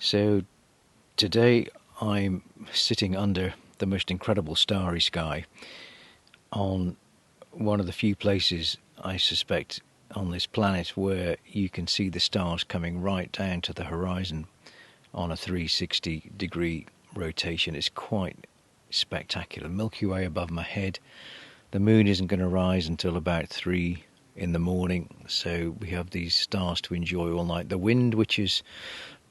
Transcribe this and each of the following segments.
So today I'm sitting under the most incredible starry sky on one of the few places I suspect on this planet where you can see the stars coming right down to the horizon on a 360-degree rotation. It's quite spectacular. Milky Way above my head. The moon isn't going to rise until about 3 in the morning, so we have these stars to enjoy all night. The wind, which has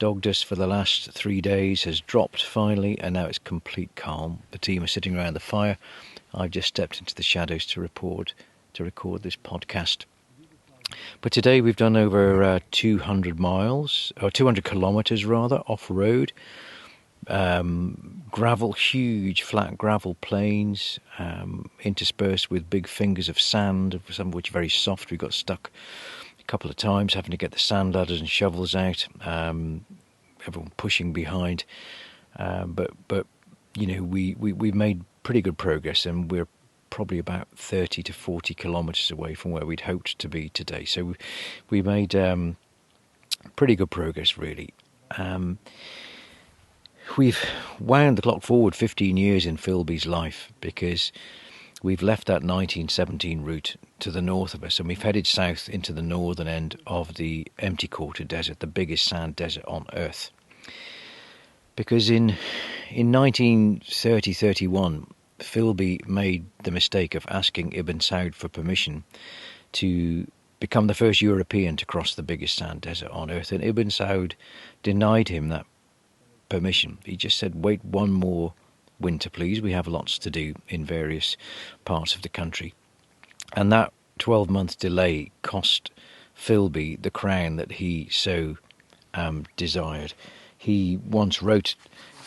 dogged us for the last 3 days, has dropped finally, and now it's complete calm. The team are sitting around the fire. I've just stepped into the shadows to record this podcast. But today we've done over 200 miles, or 200 kilometres rather, off-road. Gravel, huge flat gravel plains, interspersed with big fingers of sand, some of which are very soft. We got stuck a couple of times having to get the sand ladders and shovels out, everyone pushing behind, but you know, we've made pretty good progress, and we're probably about 30 to 40 kilometres away from where we'd hoped to be today. So we made pretty good progress, really. We've wound the clock forward 15 years in Philby's life, because we've left that 1917 route to the north of us, and we've headed south into the northern end of the Empty Quarter Desert, the biggest sand desert on Earth. Because in 1930-31, Philby made the mistake of asking Ibn Saud for permission to become the first European to cross the biggest sand desert on Earth, and Ibn Saud denied him that permission. He just said, wait one more winter please, we have lots to do in various parts of the country. And that 12-month delay cost Philby the crown that he so desired. He once wrote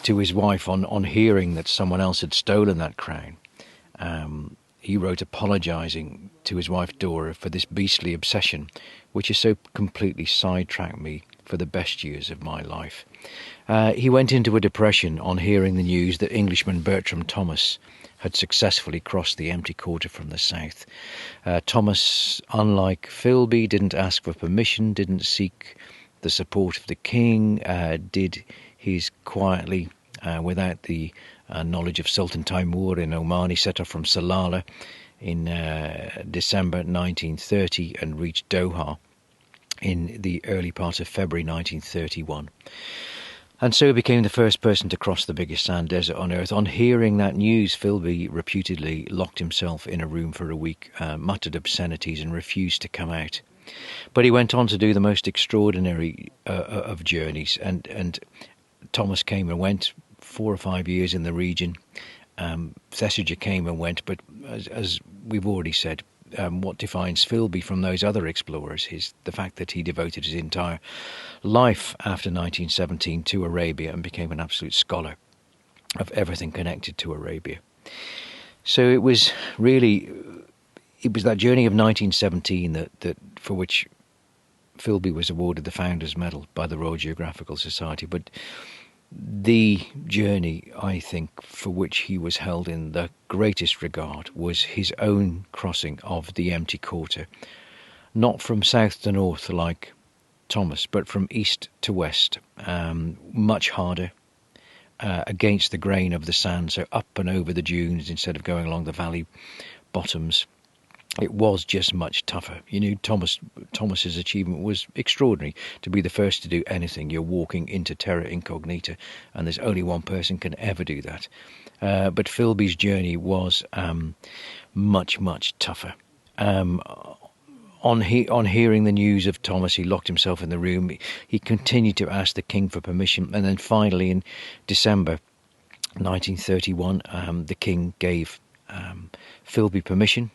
to his wife on hearing that someone else had stolen that crown. He wrote apologising to his wife Dora for this beastly obsession, which has so completely sidetracked me for the best years of my life. He went into a depression on hearing the news that Englishman Bertram Thomas had successfully crossed the Empty Quarter from the south. Thomas, unlike Philby, didn't ask for permission, didn't seek the support of the king, did his quietly, without the knowledge of Sultan Timur in Oman. He set off from Salalah in December 1930 and reached Doha in the early part of February 1931. And so he became the first person to cross the biggest sand desert on Earth. On hearing that news, Philby reputedly locked himself in a room for a week, muttered obscenities and refused to come out. But he went on to do the most extraordinary of journeys, and Thomas came and went, 4 or 5 years in the region. Thesiger came and went, but as we've already said, what defines Philby from those other explorers is the fact that he devoted his entire life after 1917 to Arabia and became an absolute scholar of everything connected to Arabia. So it was that journey of 1917 that for which Philby was awarded the Founders Medal by the Royal Geographical Society, but the journey, I think, for which he was held in the greatest regard was his own crossing of the Empty Quarter, not from south to north like Thomas, but from east to west, much harder, against the grain of the sand, so up and over the dunes instead of going along the valley bottoms. It was just much tougher. You know, Thomas's achievement was extraordinary. To be the first to do anything, you're walking into terra incognita, and there's only one person can ever do that. But Philby's journey was much, much tougher. On hearing the news of Thomas, he locked himself in the room. He continued to ask the king for permission, and then finally in December 1931, the king gave Philby permission.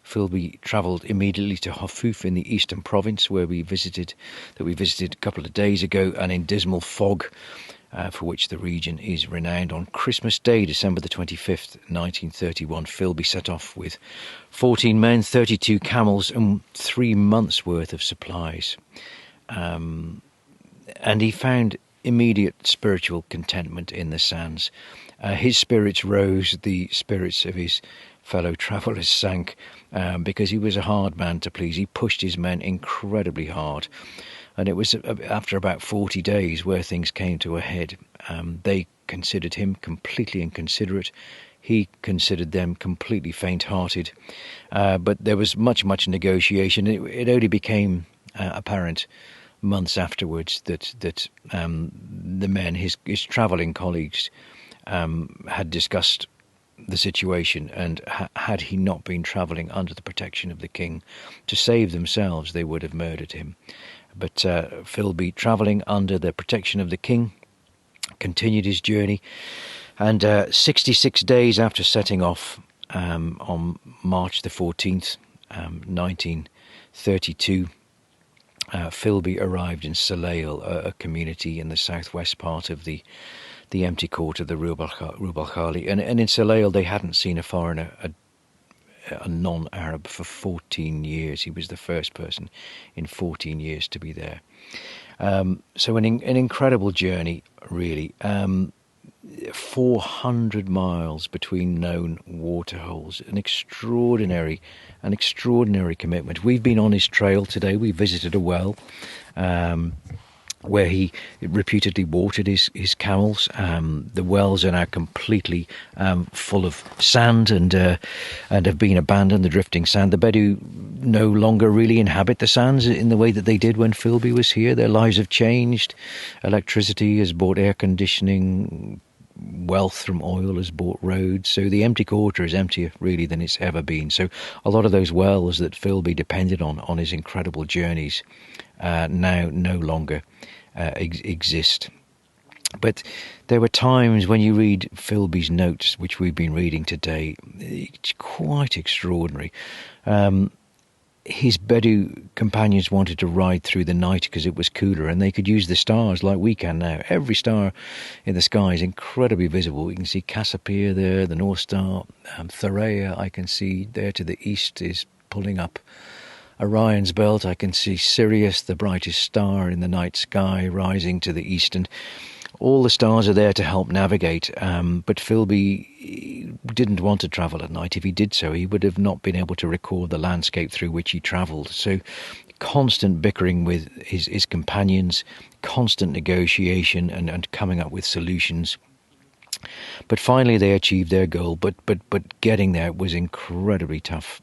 Philby travelled immediately to Hafuf in the eastern province, where we visited a couple of days ago, and in dismal fog, for which the region is renowned. On Christmas Day, December the 25th, 1931, Philby set off with 14 men, 32 camels, and 3 months' worth of supplies. And he found immediate spiritual contentment in the sands. His spirits rose, the spirits of his fellow travellers sank, because he was a hard man to please. He pushed his men incredibly hard, And it was after about 40 days where things came to a head. They considered him completely inconsiderate. He considered them completely faint-hearted. But there was much negotiation. It only became apparent months afterwards that the men, his travelling colleagues, had discussed the situation, and had he not been travelling under the protection of the king to save themselves, they would have murdered him. But Philby, travelling under the protection of the king, continued his journey, and 66 days after setting off on March the 14th, 1932, Philby arrived in Saleil, a community in the southwest part of the empty court of the Rub al Khali. And in Saleil they hadn't seen a foreigner, a non-Arab, for 14 years. He was the first person in 14 years to be there. So an incredible journey, really. 400 miles between known waterholes. An extraordinary commitment. We've been on his trail today. We visited a well where he reputedly watered his camels. The wells are now completely full of sand and have been abandoned, the drifting sand. The Bedou no longer really inhabit the sands in the way that they did when Philby was here. Their lives have changed. Electricity has brought air conditioning. Wealth from oil has bought roads, so the empty quarter is emptier really than it's ever been. So a lot of those wells that Philby depended on his incredible journeys now no longer exist. But there were times when you read Philby's notes, which we've been reading today, it's quite extraordinary. His Bedou companions wanted to ride through the night because it was cooler and they could use the stars like we can now. Every star in the sky is incredibly visible. We can see Cassiopeia there, the North Star. Tharea, I can see there to the east, is pulling up Orion's belt. I can see Sirius, the brightest star in the night sky, rising to the east. And all the stars are there to help navigate, but Philby didn't want to travel at night. If he did so, he would have not been able to record the landscape through which he travelled. So constant bickering with his companions, constant negotiation and coming up with solutions. But finally they achieved their goal, but getting there was incredibly tough.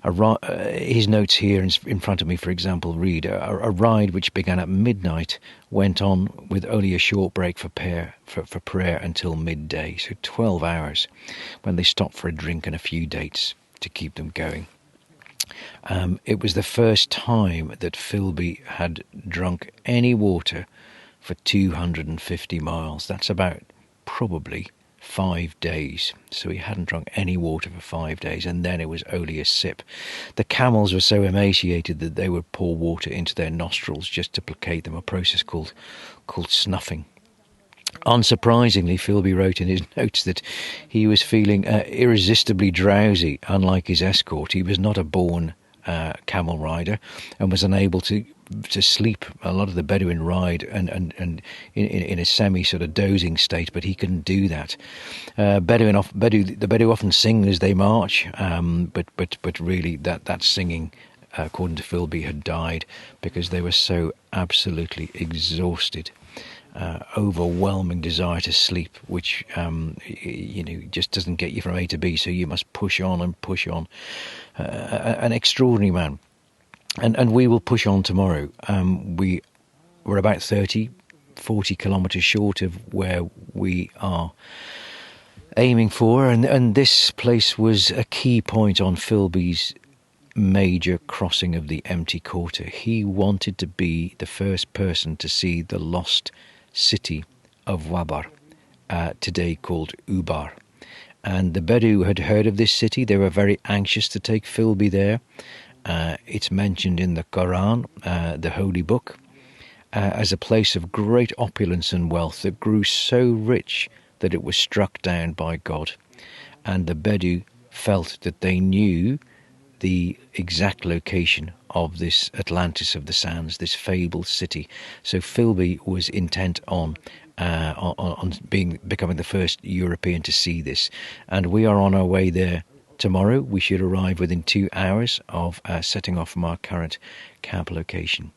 His notes here in front of me, for example, read, a ride which began at midnight went on with only a short break for prayer until midday, so 12 hours, when they stopped for a drink and a few dates to keep them going. It was the first time that Philby had drunk any water for 250 miles. That's about probably 5 days. So he hadn't drunk any water for 5 days, and then it was only a sip. The camels were so emaciated that they would pour water into their nostrils just to placate them, a process called snuffing. Unsurprisingly, Philby wrote in his notes that he was feeling irresistibly drowsy. Unlike his escort, he was not a born camel rider and was unable to sleep. A lot of the Bedouin ride and in a semi sort of dozing state, but he couldn't do that. The Bedou often sing as they march, but really that singing, according to Philby, had died because they were so absolutely exhausted. Overwhelming desire to sleep, which just doesn't get you from A to B, so you must push on and push on. An extraordinary man, and we will push on tomorrow. We're about 30-40 kilometres short of where we are aiming for, and this place was a key point on Philby's major crossing of the empty quarter. He wanted to be the first person to see the lost city of Ubar, today called Ubar. And the Bedou had heard of this city. They were very anxious to take Philby there. It's mentioned in the Quran, the holy book, as a place of great opulence and wealth that grew so rich that it was struck down by God. And the Bedou felt that they knew the exact location of this Atlantis of the sands, this fabled city. So Philby was intent on becoming the first European to see this, and we are on our way there tomorrow. We should arrive within 2 hours of setting off from our current camp location.